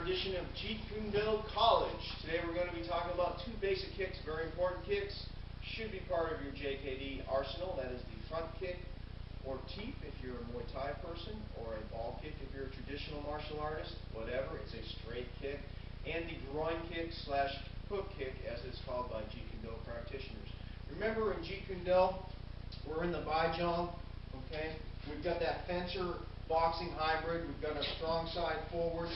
edition of Jeet Kune Do College. Today we're going to be talking about two basic kicks, very important kicks. Should be part of your JKD arsenal. That is the front kick, or teep if you're a Muay Thai person, or a ball kick if you're a traditional martial artist. Whatever, it's a straight kick. And the groin kick slash hook kick, as it's called by Jeet Kune Do practitioners. Remember, in Jeet Kune Do, we're in the Baijong, okay? We've got that fencer boxing hybrid. We've got a strong side forward,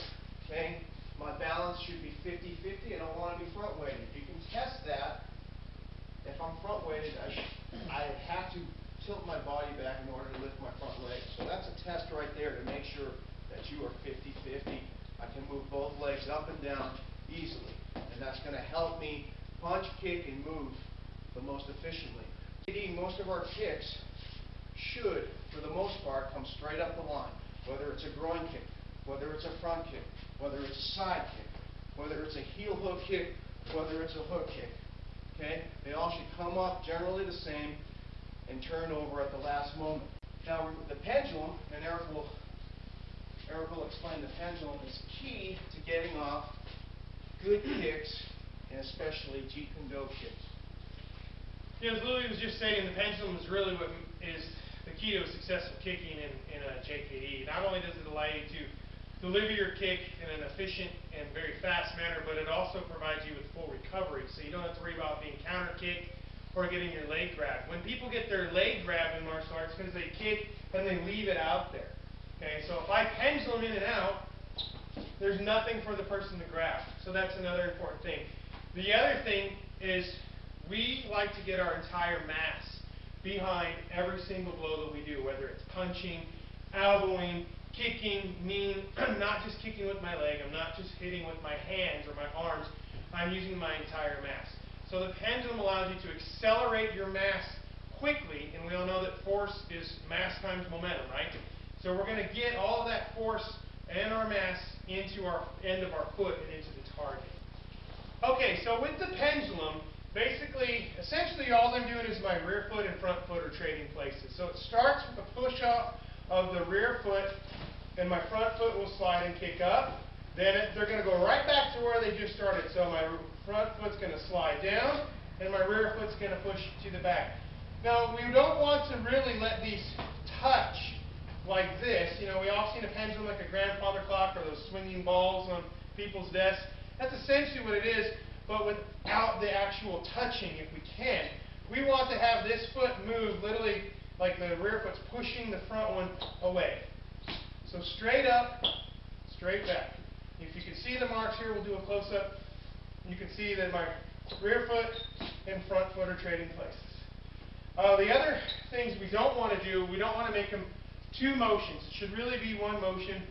okay? My balance should be 50-50. I don't want to be front weighted. You can test that. If I'm front weighted, I have to tilt my body back in order to lift my front leg. So that's a test right there to make sure that you are 50-50. I can move both legs up and down easily, and that's going to help me punch, kick, and move the most efficiently. Most of our kicks should, for the most part, come straight up the line. Whether it's a groin kick, whether it's a front kick, whether it's a side kick, whether it's a heel hook kick, whether it's a hook kick. Okay? They all should come up generally the same and turn over at the last moment. Now the pendulum, and Eric will explain, the pendulum is key to getting off good kicks, and especially Jeet Kune Do kicks. As Louis was just saying, the pendulum is really what is the key to a successful kicking in a JKD. Not only does it allow you to deliver your kick in an efficient and very fast manner, but it also provides you with full recovery. So you don't have to worry about being counter-kicked or getting your leg grabbed. When people get their leg grabbed in martial arts, because they kick and they leave it out there. Okay, so if I pendulum in and out, there's nothing for the person to grab. So that's another important thing. The other thing is we like to get our entire mass behind every single blow that we do, whether it's punching, elbowing, kicking, kneeing. I'm not just kicking with my leg. I'm not just hitting with my hands or my arms. I'm using my entire mass. So the pendulum allows you to accelerate your mass quickly, and we all know that force is mass times momentum, right? So we're going to get all of that force and our mass into our end of our foot and into the target. Okay, so with the pendulum, essentially all I'm doing is my rear foot and front foot are trading places. So it starts with a push-off of the rear foot, and my front foot will slide and kick up. Then they're going to go right back to where they just started. So my front foot's going to slide down, and my rear foot's going to push to the back. Now, we don't want to really let these touch like this. You know, we all seen a pendulum like a grandfather clock or those swinging balls on people's desks. That's essentially what it is, but without the actual touching, if we can. We want to have this foot move literally like the rear foot's pushing the front one away. So straight up, straight back. If you can see the marks here, we'll do a close-up. You can see that my rear foot and front foot are trading places. The other things we don't want to do, we don't want to make them two motions. It should really be one motion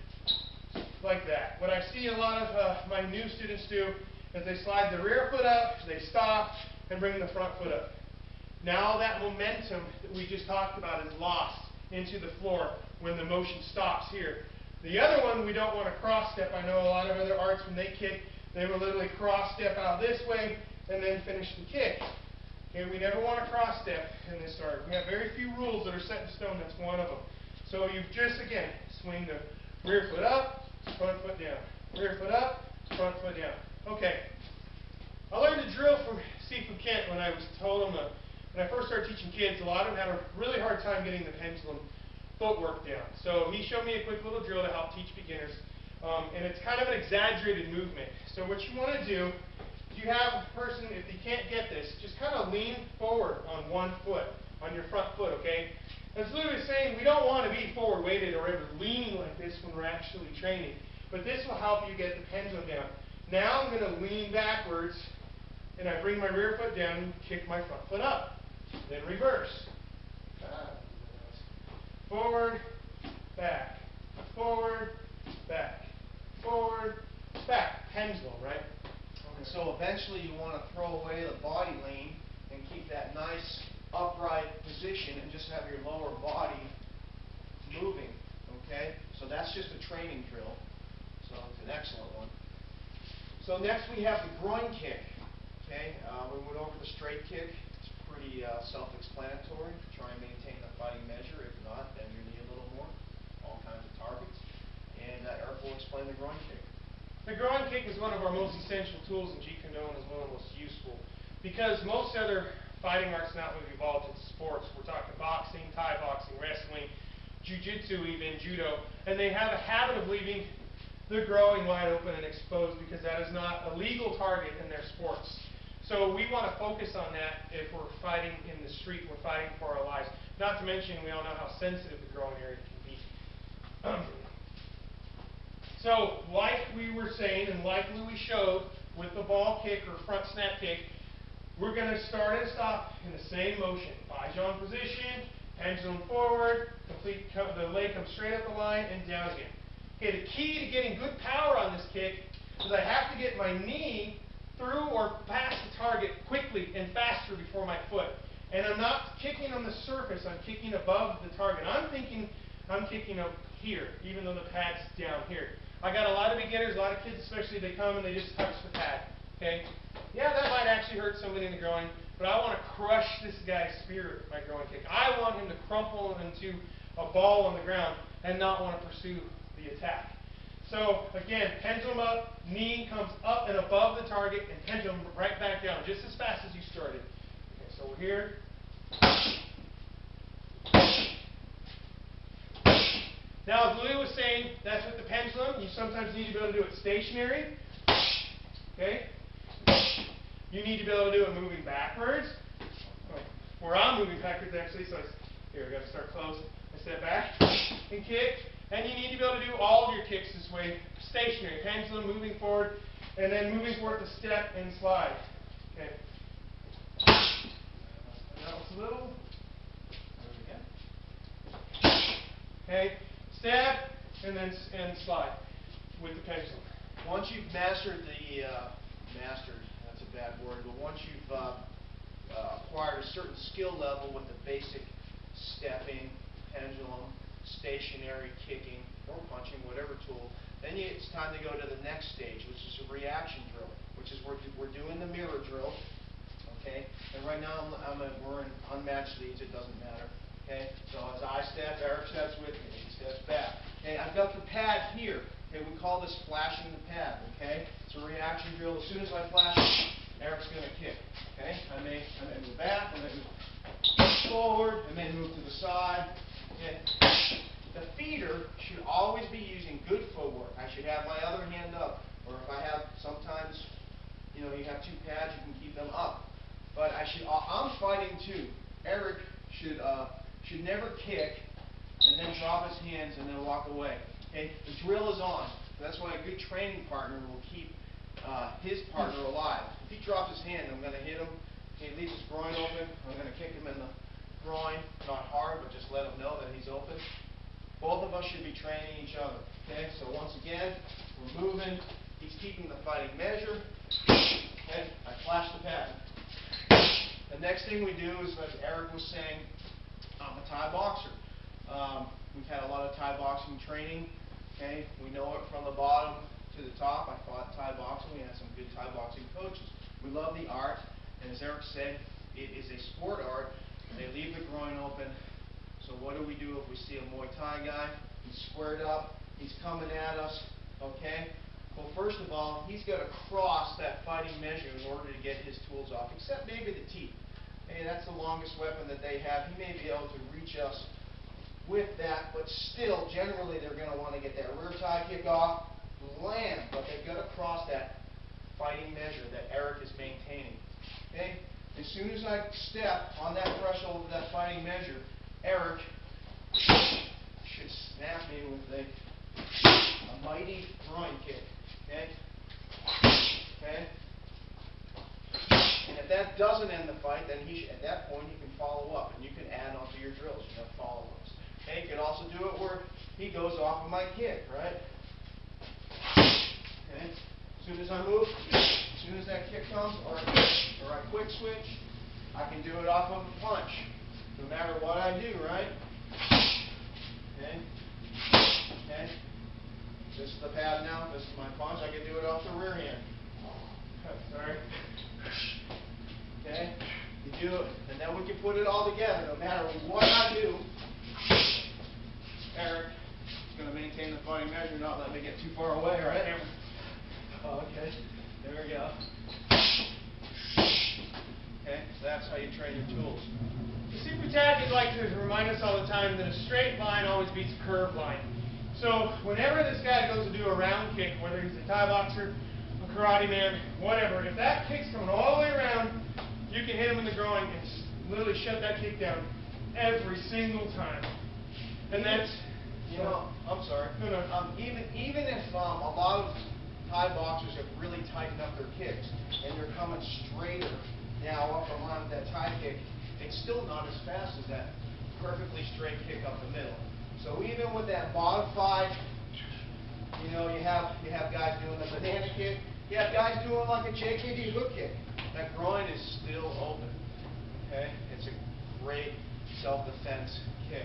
like that. What I see a lot of my new students do is they slide the rear foot up, they stop, and bring the front foot up. Now that momentum that we just talked about is lost into the floor when the motion stops here. The other one, we don't want to cross-step. I know a lot of other arts, when they kick, they will literally cross-step out this way and then finish the kick. Okay, we never want to cross-step in this art. We have very few rules that are set in stone. That's one of them. So you just, again, swing the rear foot up, front foot down. Rear foot up, front foot down. Okay. I learned a drill from Sifu Kent when I first started teaching kids. A lot of them had a really hard time getting the pendulum footwork down. So he showed me a quick little drill to help teach beginners. And it's kind of an exaggerated movement. So what you want to do, if you have a person, if you can't get this, just kind of lean forward on one foot, on your front foot, okay? As Louis was saying, we don't want to be forward weighted or ever leaning like this when we're actually training. But this will help you get the pendulum down. Now I'm going to lean backwards, and I bring my rear foot down and kick my front foot up. Then reverse. Forward, back, forward, back, forward, back. Pendulum, right? And so eventually you want to throw away the body lean and keep that nice upright position and just have your lower body moving. Okay? So that's just a training drill. So it's an excellent one. So next we have the groin kick. Okay? We went over the straight kick. It's pretty self-explanatory. Try and maintain a fighting measure. If not, bend your knee a little more. All kinds of targets. And Eric will explain the groin kick. The groin kick is one of our most essential tools in Jeet Kune Do and is one of the most useful. Because most other fighting arts now have evolved into sports. We're talking boxing, Thai boxing, wrestling, jiu-jitsu even, judo. And they have a habit of leaving the groin wide open and exposed because that is not a legal target in their sports. So we want to focus on that if we're fighting in the street, we're fighting for our lives. Not to mention, we all know how sensitive the groin area can be. So, like we were saying, and like Louis showed with the ball kick or front snap kick, we're going to start and stop in the same motion. Baijiang position, pendulum forward, the leg comes straight up the line and down again. Okay, the key to getting good power on this kick is I have to get my knee through or past the target quickly and faster before my foot. And I'm not kicking on the surface, I'm kicking above the target. I'm thinking I'm kicking up here, even though the pad's down here. I got a lot of beginners, a lot of kids especially, they come and they just touch the pad. Okay? Yeah, that might actually hurt somebody in the groin, but I want to crush this guy's spirit with my groin kick. I want him to crumple into a ball on the ground and not want to pursue the attack. So, again, pendulum up, knee comes up and above the target, and pendulum right back down, just as fast as you started. Okay, so we're here. Now, as Louis was saying, that's with the pendulum. You sometimes need to be able to do it stationary. Okay? You need to be able to do it moving backwards. Or I'm moving backwards, actually. So here, I've got to start close. I step back and kick. And you need to be able to do all of your kicks this way. Stationary, pendulum, moving forward, and then moving forward to step and slide. Okay. That was a little. There we go. Okay. Step and then slide with the pendulum. Once you've mastered that's a bad word, but once you've acquired a certain skill level with the basic stepping, pendulum, stationary, kicking, or punching, whatever tool, then it's time to go to the next stage, which is a reaction drill, which is we're doing the mirror drill. Okay, and right now we're in unmatched leads. It doesn't matter. Okay, so as I step, Eric steps with me. He steps back. Okay, I've got the pad here. Okay, we call this flashing the pad. Okay, it's a reaction drill. As soon as I flash, Eric's going to kick. Okay, I may move back, I may move forward, I may move to the side. Okay. The feeder should always be using good footwork. I should have my other hand up, or if I have sometimes, you know, you have two pads, you can keep them up. But I'm fighting too. Eric should never kick and then drop his hands and then walk away. Okay, the drill is on. That's why a good training partner will keep his partner alive. If he drops his hand, I'm going to hit him. Okay, he leaves his groin open. I'm going to kick him in the groin, not hard, but just let him know that he's open. Both of us should be training each other. Okay, so once again, we're moving. He's keeping the fighting measure. Okay, I flash the pad. The next thing we do is, as Eric was saying, I'm a Thai boxer. We've had a lot of Thai boxing training. Okay, we know it from the bottom to the top. I fought Thai boxing. We had some good Thai boxing coaches. We love the art, and as Eric said, it is a sport art. They leave the groin open. So what do we do if we see a Muay Thai guy? He's squared up. He's coming at us. Okay. Well, first of all, he's got to cross that fighting measure in order to get his tools off, except maybe the teeth. Hey, that's the longest weapon that they have. He may be able to reach us with that, but still, generally, they're going to want to get that rear tie kick off, land, but they've got to cross that fighting measure that Eric is maintaining. Okay? As soon as I step on that threshold of that fighting measure, Eric should snap me with a mighty groin kick. Okay? Okay? And if that doesn't end the fight, then at that point you can follow up, and you can add onto your drills. You have follow-ups. Okay? You can also do it where he goes off of my kick, right? Okay? As soon as I move, as soon as that kick comes, or I quick switch, I can do it off of a punch. No matter what I do, right? Okay? Okay? This is the pad now. This is my punch. I can do it off the rear hand. Sorry. Okay? You do it, and then we can put it all together. No matter what I do, Eric is going to maintain the fighting measure, not let me get too far away, right? Oh, okay. There we go. Okay, so that's how you train your tools. The super tactic like to remind us all the time that a straight line always beats a curved line. So whenever this guy goes to do a round kick, whether he's a Thai boxer, a karate man, whatever, if that kick's coming all the way around, you can hit him in the groin and literally shut that kick down every single time. And that's, you know, I'm sorry. No, no. Even if a lot of Thai boxers have really tightened up their kicks and they're coming straighter now up and on that Thai kick, it's still not as fast as that perfectly straight kick up the middle. So even with that modified, you know, you have guys doing the banana kick, you have guys doing like a JKD hook kick. That groin is still open. Okay, it's a great self-defense kick.